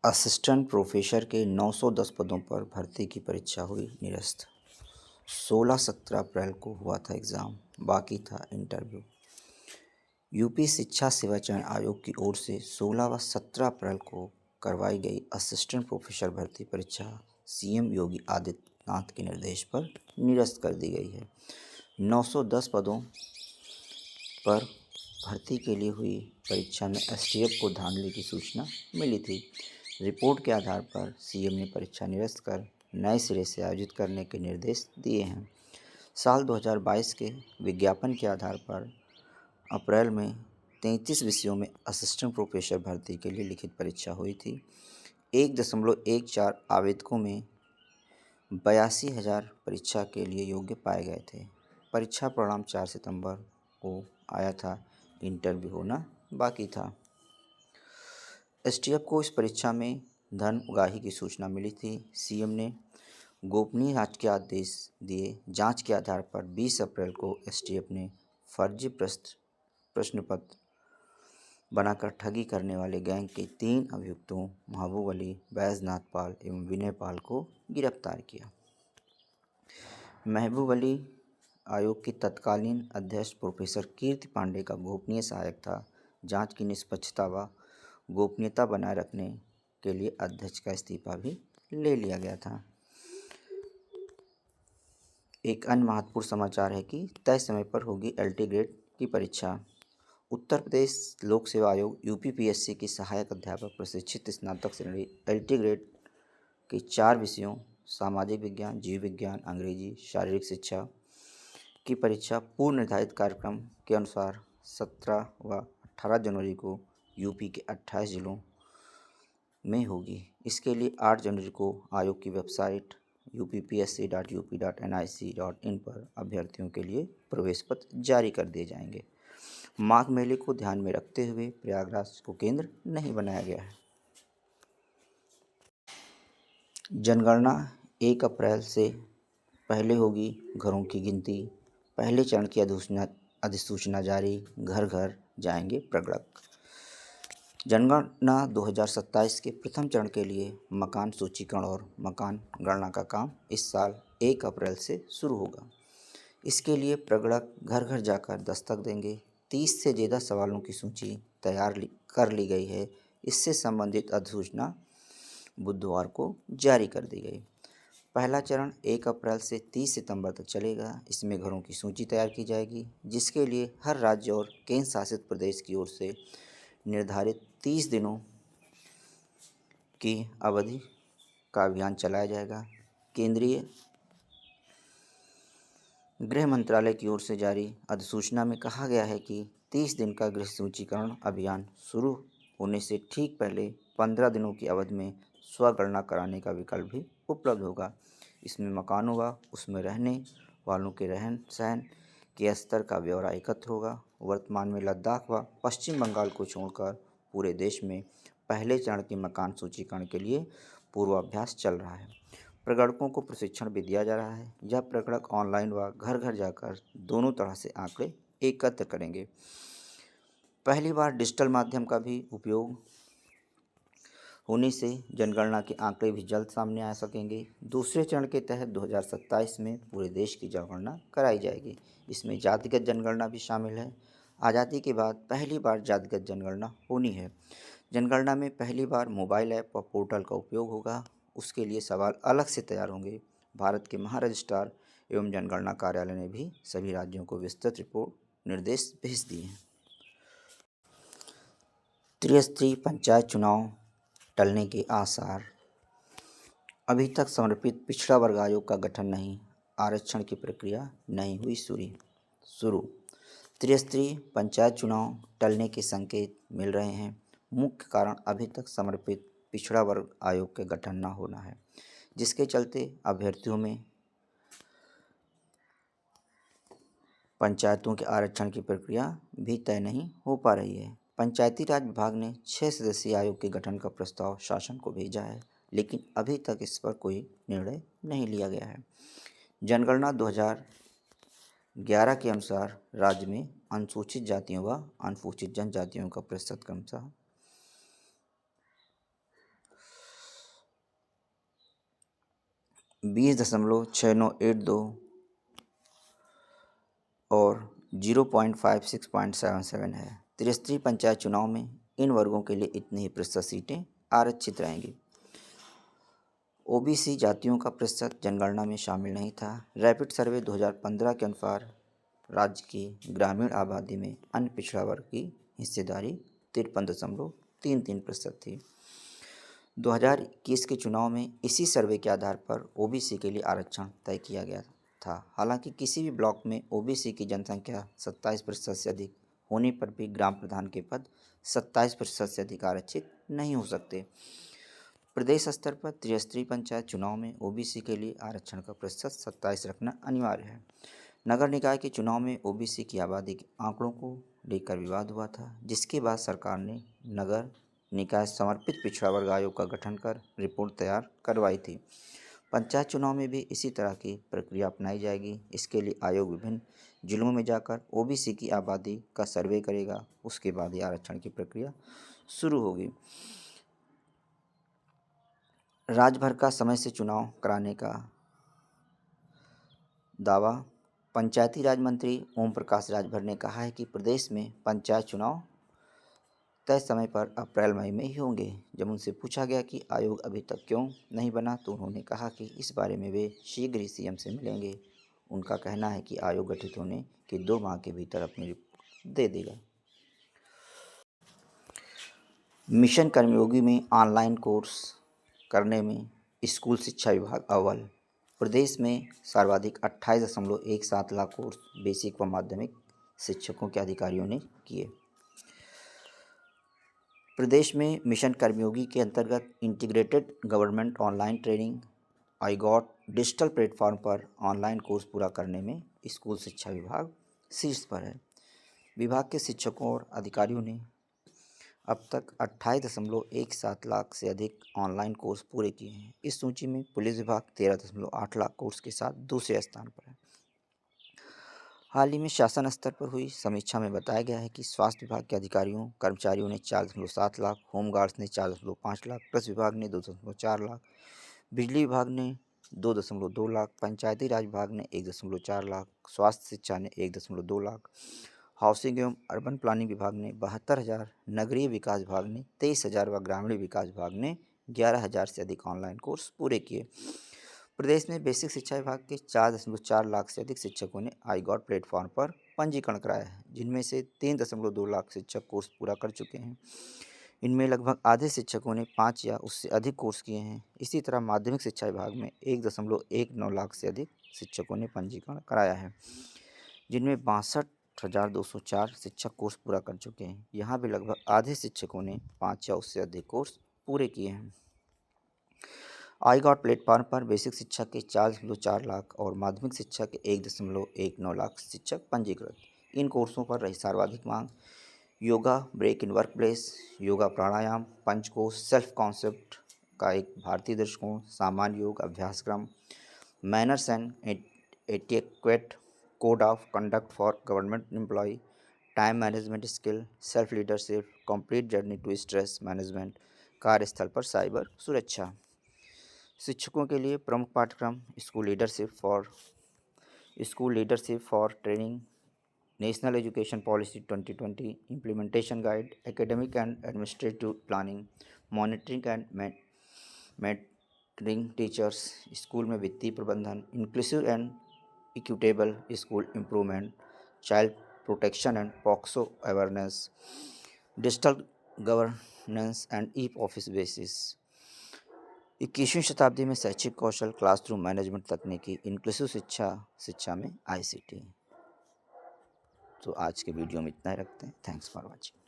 Assistant professor के 910 पदों पर भर्ती की परीक्षा हुई निरस्त। 16-17 अप्रैल को हुआ था एग्ज़ाम, बाकी था इंटरव्यू। यूपी शिक्षा सेवा चयन आयोग की ओर से 16 व 17 अप्रैल को करवाई गई असिस्टेंट प्रोफेसर भर्ती परीक्षा सीएम योगी आदित्यनाथ के निर्देश पर निरस्त कर दी गई है। 910 पदों पर भर्ती के लिए हुई परीक्षा में एसटीएफ को धांधली की सूचना मिली थी। रिपोर्ट के आधार पर सीएम ने परीक्षा निरस्त कर नए सिरे से आयोजित करने के निर्देश दिए हैं। साल 2022 के विज्ञापन के आधार पर अप्रैल में 33 विषयों में असिस्टेंट प्रोफेसर भर्ती के लिए लिखित परीक्षा हुई थी। 1.14 आवेदकों में 82,000 परीक्षा के लिए योग्य पाए गए थे। परीक्षा परिणाम 4 सितंबर को आया था। इंटरव्यू होना बाकी था। एसटीएफ को इस परीक्षा में धन उगाही की सूचना मिली थी। सीएम ने गोपनीय जांच के आदेश दिए। जांच के आधार पर 20 अप्रैल को एसटीएफ ने फर्जी प्रश्न पत्र बनाकर ठगी करने वाले गैंग के 3 अभियुक्तों महबूब अली, बैजनाथ पाल एवं विनय पाल को गिरफ्तार किया। महबूब अली आयोग के तत्कालीन अध्यक्ष प्रोफेसर कीर्ति पांडे का गोपनीय सहायक था। जांच की निष्पक्षता व गोपनीयता बनाए रखने के लिए अध्यक्ष का इस्तीफा भी ले लिया गया था। एक अन्य महत्वपूर्ण समाचार है कि तय समय पर होगी एलटी ग्रेड की परीक्षा। उत्तर प्रदेश लोक सेवा आयोग यूपीपीएससी की सहायक अध्यापक प्रशिक्षित स्नातक श्रेणी एलटी ग्रेड के 4 विषयों सामाजिक विज्ञान, जीव विज्ञान, अंग्रेजी, शारीरिक शिक्षा की परीक्षा पूर्व निर्धारित कार्यक्रम के अनुसार 17 व 18 जनवरी को यूपी के 28 जिलों में होगी। इसके लिए 8 जनवरी को आयोग की वेबसाइट uppsc.up.nic.in पर अभ्यर्थियों के लिए प्रवेश पत्र जारी कर दिए जाएंगे। माघ मेले को ध्यान में रखते हुए प्रयागराज को केंद्र नहीं बनाया गया है। जनगणना 1 अप्रैल से पहले होगी घरों की गिनती। पहले चरण की अधिसूचना जारी, घर घर जाएंगे प्रगणक। जनगणना 2027 के प्रथम चरण के लिए मकान सूचीकरण और मकान गणना का काम इस साल 1 अप्रैल से शुरू होगा। इसके लिए प्रगणक घर घर जाकर दस्तक देंगे। 30 से ज़्यादा सवालों की सूची तैयार कर ली गई है। इससे संबंधित अधिसूचना बुधवार को जारी कर दी गई। पहला चरण 1 अप्रैल से 30 सितंबर तक चलेगा। इसमें घरों की सूची तैयार की जाएगी, जिसके लिए हर राज्य और केंद्र शासित प्रदेश की ओर से निर्धारित 30 दिनों की अवधि का अभियान चलाया जाएगा। केंद्रीय गृह मंत्रालय की ओर से जारी अधिसूचना में कहा गया है कि 30 दिन का गृह सूचीकरण अभियान शुरू होने से ठीक पहले 15 दिनों की अवधि में स्वगणना कराने का विकल्प भी उपलब्ध होगा। इसमें मकानों व उसमें रहने वालों के रहन सहन के स्तर का ब्यौरा एकत्र होगा। वर्तमान में लद्दाख व पश्चिम बंगाल को छोड़कर पूरे देश में पहले चरण के मकान सूचीकरण के लिए पूर्वाभ्यास चल रहा है। प्रगणकों को प्रशिक्षण भी दिया जा रहा है। यह प्रगणक ऑनलाइन व घर घर जाकर दोनों तरह से आंकड़े एकत्र करेंगे। पहली बार डिजिटल माध्यम का भी उपयोग होने से जनगणना के आंकड़े भी जल्द सामने आ सकेंगे। दूसरे चरण के तहत 2027 में पूरे देश की जनगणना कराई जाएगी। इसमें जातिगत जनगणना भी शामिल है। आज़ादी के बाद पहली बार जातिगत जनगणना होनी है। जनगणना में पहली बार मोबाइल ऐप व पोर्टल का उपयोग होगा। उसके लिए सवाल अलग से तैयार होंगे। भारत के महारजिस्ट्रार एवं जनगणना कार्यालय ने भी सभी राज्यों को विस्तृत रिपोर्ट निर्देश भेज दिए हैं। त्रिस्तरीय पंचायत चुनाव टलने के आसार। अभी तक समर्पित पिछड़ा वर्ग आयोग का गठन नहीं, आरक्षण की प्रक्रिया नहीं हुई शुरू। त्रिस्तरीय पंचायत चुनाव टलने के संकेत मिल रहे हैं। मुख्य कारण अभी तक समर्पित पिछड़ा वर्ग आयोग के गठन न होना है, जिसके चलते अभ्यर्थियों में पंचायतों के आरक्षण की प्रक्रिया भी तय नहीं हो पा रही है। पंचायती राज विभाग ने 6 सदस्यीय आयोग के गठन का प्रस्ताव शासन को भेजा है, लेकिन अभी तक इस पर कोई निर्णय नहीं लिया गया है। जनगणना 2011 के अनुसार राज्य में अनुसूचित जातियों व अनुसूचित जनजातियों का प्रतिशत क्रमशः 20.6982 और 0.56.77 है। त्रिस्तरीय पंचायत चुनाव में इन वर्गों के लिए इतनी ही प्रतिशत सीटें आरक्षित रहेंगी। ओबीसी जातियों का प्रतिशत जनगणना में शामिल नहीं था। रैपिड सर्वे 2015 के अनुसार राज्य की ग्रामीण आबादी में अन्य पिछड़ा वर्ग की हिस्सेदारी 53.33% थी। 2021 के चुनाव में इसी सर्वे के आधार पर ओबीसी के लिए आरक्षण तय किया गया था। हालांकि किसी भी ब्लॉक में ओबीसी की जनसंख्या 27% से अधिक होने पर भी ग्राम प्रधान के पद 27% से अधिक आरक्षित नहीं हो सकते। प्रदेश स्तर पर त्रिस्तरीय पंचायत चुनाव में ओबीसी के लिए आरक्षण का प्रतिशत 27 रखना अनिवार्य है। नगर निकाय के चुनाव में ओबीसी की आबादी के आंकड़ों को लेकर विवाद हुआ था, जिसके बाद सरकार ने नगर निकाय समर्पित पिछड़ा वर्ग आयोग का गठन कर रिपोर्ट तैयार करवाई थी। पंचायत चुनाव में भी इसी तरह की प्रक्रिया अपनाई जाएगी। इसके लिए आयोग विभिन्न जिलों में जाकर ओबीसी की आबादी का सर्वे करेगा। उसके बाद ही आरक्षण की प्रक्रिया शुरू होगी। राज्य भर का समय से चुनाव कराने का दावा। पंचायती राज मंत्री ओम प्रकाश राजभर ने कहा है कि प्रदेश में पंचायत चुनाव तय समय पर अप्रैल मई में ही होंगे। जब उनसे पूछा गया कि आयोग अभी तक क्यों नहीं बना तो उन्होंने कहा कि इस बारे में वे शीघ्र ही सीएम से मिलेंगे। उनका कहना है कि आयोग गठित होने के 2 माह के भीतर अपनी रिपोर्ट दे देगा। मिशन कर्मयोगी में ऑनलाइन कोर्स करने में स्कूल शिक्षा विभाग अव्वल। प्रदेश में सर्वाधिक 28.17 लाख कोर्स बेसिक व माध्यमिक शिक्षकों के अधिकारियों ने किए। प्रदेश में मिशन कर्मयोगी के अंतर्गत integrated government online training iGOT digital platform पर ऑनलाइन कोर्स पूरा करने में स्कूल शिक्षा विभाग शीर्ष पर है। विभाग के शिक्षकों और अधिकारियों ने अब तक 28.17 लाख से अधिक ऑनलाइन कोर्स पूरे किए हैं। इस सूची में पुलिस विभाग 13.8 लाख कोर्स के साथ दूसरे स्थान पर है। हाल ही में शासन स्तर पर हुई समीक्षा में बताया गया है कि स्वास्थ्य विभाग के अधिकारियों कर्मचारियों ने 4.7 लाख, होमगार्ड्स ने 4.5 लाख, कृषि विभाग ने 2.4 लाख, बिजली विभाग ने 2.2 लाख, पंचायती राज विभाग ने 1.4 लाख, स्वास्थ्य शिक्षा ने 1.2 लाख, हाउसिंग एवं अर्बन प्लानिंग विभाग ने 72,000, नगरीय विकास विभाग ने 23,000 व ग्रामीण विकास विभाग ने 11,000 से अधिक ऑनलाइन कोर्स पूरे किए। प्रदेश में बेसिक शिक्षा विभाग के 4.4 लाख से अधिक शिक्षकों ने आईगॉट प्लेटफॉर्म पर पंजीकरण कराया है, जिनमें से 3.2 लाख शिक्षक कोर्स पूरा कर चुके हैं। इनमें लगभग आधे शिक्षकों ने 5 या उससे अधिक कोर्स किए हैं। इसी तरह माध्यमिक शिक्षा विभाग में 1.19 लाख से अधिक शिक्षकों ने पंजीकरण कराया है, जिनमें 62,204 शिक्षक कोर्स पूरा कर चुके हैं। यहाँ भी लगभग आधे शिक्षकों ने 5 या उससे अधिक कोर्स पूरे किए हैं। आईगॉट प्लेटफॉर्म पर बेसिक शिक्षा के 4.4 लाख और माध्यमिक शिक्षा के 1.19 लाख शिक्षक पंजीकृत। इन कोर्सों पर रही सर्वाधिक मांग। Yoga, break in workplace, yoga pranayama, पंचकोश, सेल्फ कॉन्सेप्ट का एक भारतीय दृष्टिकोण, सामान्य योग अभ्यासक्रम, manners and etiquette, code of conduct for government employ, time management skill, self leadership, complete journey to stress management, कार्यस्थल पर साइबर सुरक्षा। शिक्षकों के लिए प्रमुख पाठ्यक्रम school leadership for training, national education policy 2020, implementation guide, academic and administrative planning, monitoring and mentoring teachers, school में वित्तीय प्रबंधन, inclusive and equitable school improvement, child protection and POCSO awareness, digital governance and e office basis. 21वीं शताब्दी में शैक्षिक कौशल, classroom management तकनीकी, inclusive शिक्षा में आईसीटी। तो आज के वीडियो में इतना ही रखते हैं। Thanks for watching.